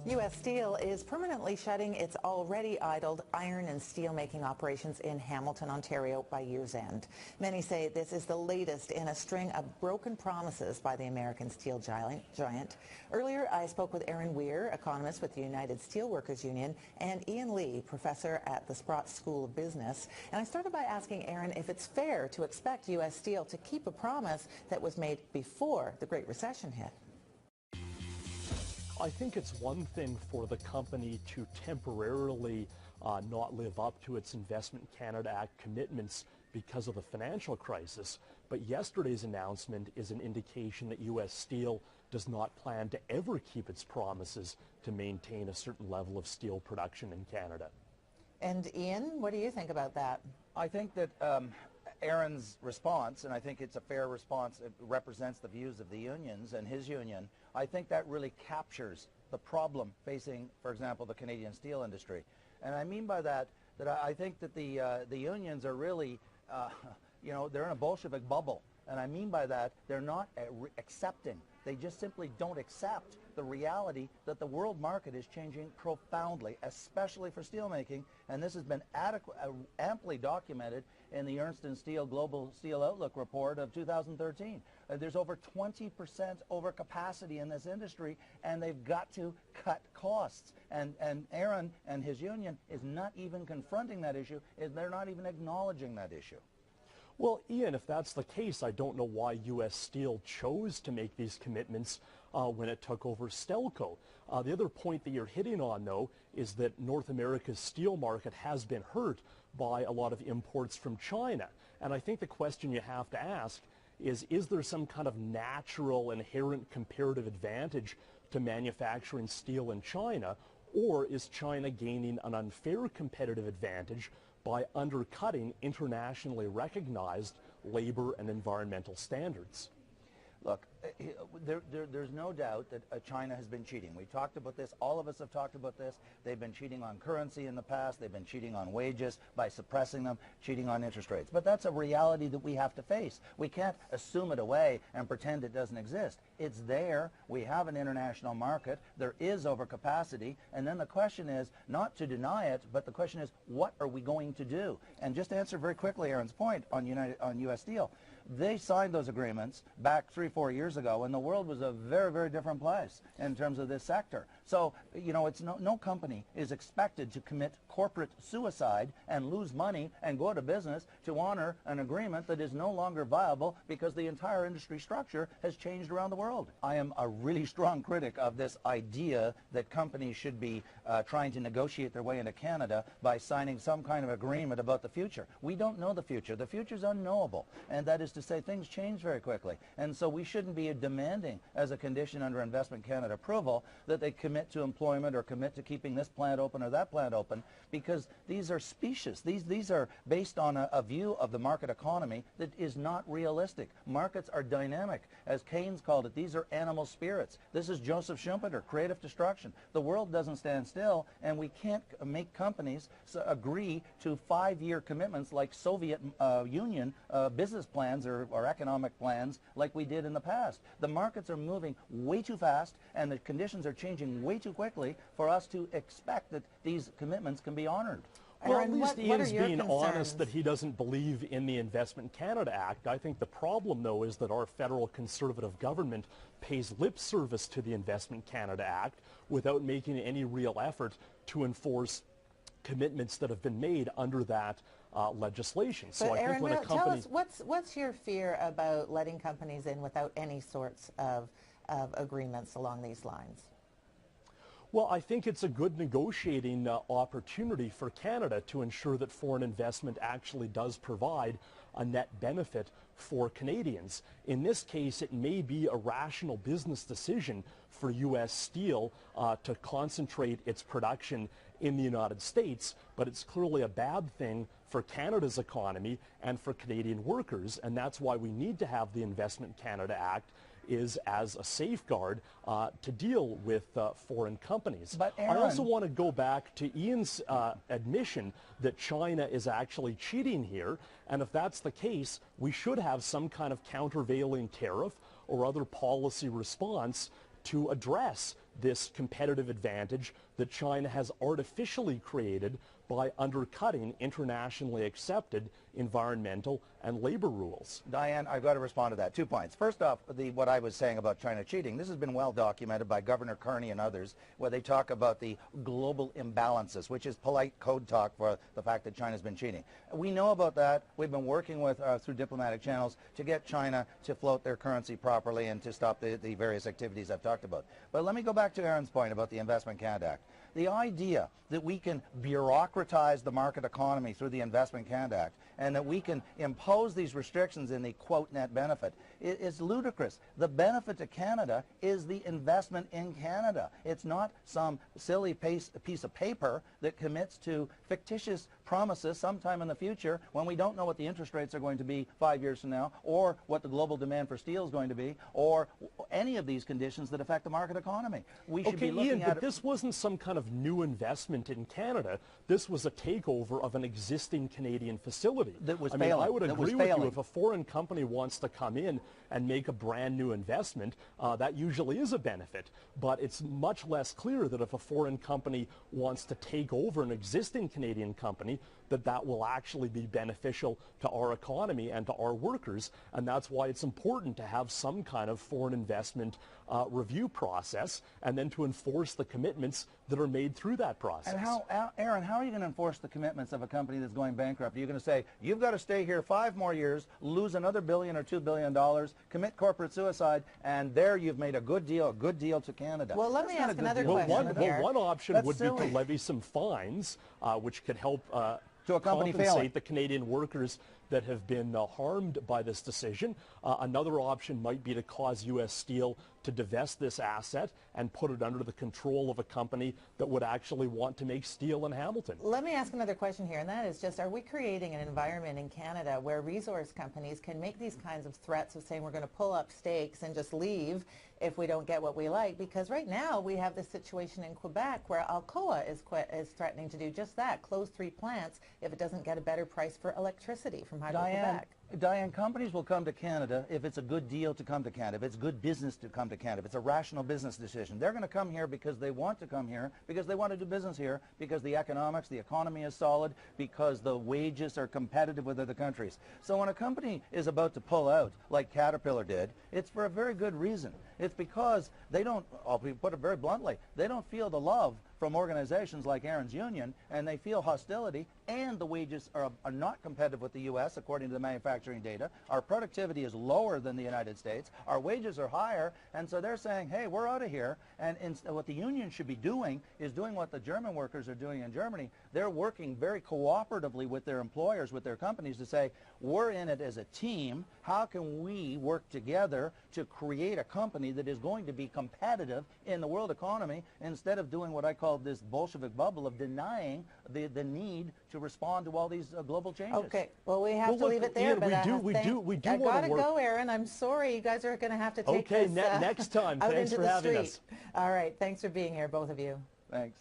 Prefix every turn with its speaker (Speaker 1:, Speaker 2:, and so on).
Speaker 1: U.S. Steel is permanently shutting its already idled iron and steel making operations in Hamilton, Ontario by year's end. Many say this is the latest in a string of broken promises by the American steel giant. Earlier, I spoke with Erin Weir, economist with the United Steelworkers Union, and Ian Lee, professor at the Sprott School of Business. And I started by asking Erin if it's fair to expect U.S. Steel to keep a promise that was made before the Great Recession hit.
Speaker 2: I think it's one thing for the company to temporarily not live up to its Investment Canada Act commitments because of the financial crisis, but yesterday's announcement is an indication that U.S. Steel does not plan to ever keep its promises to maintain a certain level of steel production in Canada.
Speaker 1: And Ian, what do you think about that?
Speaker 3: I think that Erin's response, and I think it's a fair response, it represents the views of the unions and his union. I think that really captures the problem facing, for example, the Canadian steel industry. And I mean by that, I think that the unions are really, they're in a Bolshevik bubble. And I mean by that, they're not accepting. They just simply don't accept the reality that the world market is changing profoundly, especially for steelmaking. And this has been amply documented in the Ernst & Steel Global Steel Outlook report of 2013. There's over 20% overcapacity in this industry, and they've got to cut costs. And Erin and his union is not even confronting that issue. They're not even acknowledging that issue.
Speaker 2: Well, Ian, if that's the case, I don't know why U.S. Steel chose to make these commitments when it took over Stelco. The other point that you're hitting on, though, is that North America's steel market has been hurt by a lot of imports from China. And I think the question you have to ask is there some kind of natural, inherent comparative advantage to manufacturing steel in China, or is China gaining an unfair competitive advantage by undercutting internationally recognized labor and environmental standards?
Speaker 3: Look, there's no doubt that China has been cheating. We talked about this. All of us have talked about this. They've been cheating on currency in the past. They've been cheating on wages by suppressing them, cheating on interest rates. But that's a reality that we have to face. We can't assume it away and pretend it doesn't exist. It's there. We have an international market. There is overcapacity. And then the question is not to deny it, but the question is, what are we going to do? And just to answer very quickly Erin's point on U.S. Steel, they signed those agreements back 3-4 years ago, and the world was a very, very different place in terms of this sector. So, it's no company is expected to commit corporate suicide and lose money and go out of business to honor an agreement that is no longer viable because the entire industry structure has changed around the world. I am a really strong critic of this idea that companies should be trying to negotiate their way into Canada by signing some kind of agreement about the future. We don't know the future. The future is unknowable, and that is to say things change very quickly. And so we shouldn't be demanding as a condition under Investment Canada approval that they commit to employment or commit to keeping this plant open or that plant open, because these are specious. These are based on a view of the market economy that is not realistic. Markets are dynamic. As Keynes called it, these are animal spirits. This is Joseph Schumpeter, creative destruction. The world doesn't stand still, and we can't make companies agree to 5-year commitments like Soviet Union business plans or economic plans like we did in the past. The markets are moving way too fast, and the conditions are changing way too quickly for us to expect that these commitments can be honored.
Speaker 2: Well, at least Ian's being honest that he doesn't believe in the Investment Canada Act. I think the problem, though, is that our federal Conservative government pays lip service to the Investment Canada Act without making any real effort to enforce commitments that have been made under that legislation.
Speaker 1: So I think when a company... Tell us, what's your fear about letting companies in without any sorts of agreements along these lines?
Speaker 2: Well, I think it's a good negotiating opportunity for Canada to ensure that foreign investment actually does provide a net benefit for Canadians. In this case, it may be a rational business decision for U.S. Steel to concentrate its production in the United States, but it's clearly a bad thing for Canada's economy and for Canadian workers, and that's why we need to have the Investment Canada Act is as a safeguard to deal with foreign companies.
Speaker 3: But Erin,
Speaker 2: I also want to go back to Ian's admission that China is actually cheating here, and if that's the case, we should have some kind of countervailing tariff or other policy response to address this competitive advantage that China has artificially created by undercutting internationally accepted environmental and labor rules.
Speaker 3: Diane, I've got to respond to that. 2 points. First off, what I was saying about China cheating, this has been well documented by Governor Carney and others, where they talk about the global imbalances, which is polite code talk for the fact that China's been cheating. We know about that. We've been working with through diplomatic channels to get China to float their currency properly and to stop the various activities I've talked about. But let me go back to Erin's point about the Investment Canada Act. The idea that we can bureaucratize the market economy through the Investment Canada Act and that we can impose these restrictions in the quote net benefit is ludicrous. The benefit to Canada is the investment in Canada. It's not some silly piece of paper that commits to fictitious promises sometime in the future when we don't know what the interest rates are going to be 5 years from now, or what the global demand for steel is going to be, or any of these conditions that affect the market economy. We should be looking
Speaker 2: Ian, but this wasn't some kind of new investment in Canada. This was a takeover of an existing Canadian facility.
Speaker 3: That was
Speaker 2: failing. I would
Speaker 3: that
Speaker 2: agree
Speaker 3: was
Speaker 2: with
Speaker 3: failing.
Speaker 2: you. If a foreign company wants to come in and make a brand new investment, that usually is a benefit. But it's much less clear that if a foreign company wants to take over an existing Canadian company, that will actually be beneficial to our economy and to our workers. And that's why it's important to have some kind of foreign investment review process and then to enforce the commitments that are made through that process.
Speaker 3: And Erin, how are you going to enforce the commitments of a company that's going bankrupt? Are you going to say, you've got to stay here 5 more years, lose another $1 billion or $2 billion, commit corporate suicide, and there you've made a good deal to Canada?
Speaker 1: Well, let me ask another question here.
Speaker 2: One option
Speaker 3: That's
Speaker 2: would be
Speaker 3: silly.
Speaker 2: to levy some fines, which could help
Speaker 3: to a company failing.
Speaker 2: compensate the Canadian workers that have been harmed by this decision. Another option might be to cause U.S. Steel to divest this asset and put it under the control of a company that would actually want to make steel in Hamilton.
Speaker 1: Let me ask another question here, and that is just, are we creating an environment in Canada where resource companies can make these kinds of threats of saying we're going to pull up stakes and just leave if we don't get what we like? Because right now we have this situation in Quebec where Alcoa is threatening to do just that, close 3 plants if it doesn't get a better price for electricity from Hydro-Quebec.
Speaker 3: Diane, companies will come to Canada if it's a good deal to come to Canada, if it's good business to come to Canada, if it's a rational business decision. They're going to come here because they want to come here, because they want to do business here, because the economics, the economy is solid, because the wages are competitive with other countries. So when a company is about to pull out, like Caterpillar did, it's for a very good reason. It's because they don't, I'll put it very bluntly, they don't feel the love from organizations like Erin's Union, and they feel hostility, and the wages are not competitive with the U.S. according to the manufacturing data. Our productivity is lower than the United States. Our wages are higher, and so they're saying, hey, we're out of here. And what the union should be doing is doing what the German workers are doing in Germany. They're working very cooperatively with their employers, with their companies, to say, we're in it as a team. How can we work together to create a company that is going to be competitive in the world economy, instead of doing what I call this Bolshevik bubble of denying the need to respond to all these global changes.
Speaker 1: Okay, well, we have to leave it there.
Speaker 2: Ian,
Speaker 1: but
Speaker 2: we do
Speaker 1: I
Speaker 2: want
Speaker 1: gotta
Speaker 2: to work.
Speaker 1: go, Erin. I'm sorry. You guys are going to have to take
Speaker 2: Okay,
Speaker 1: this
Speaker 2: next time.
Speaker 1: out
Speaker 2: Thanks
Speaker 1: into
Speaker 2: for
Speaker 1: the
Speaker 2: having
Speaker 1: street.
Speaker 2: us.
Speaker 1: All right, thanks for being here, both of you.
Speaker 3: Thanks.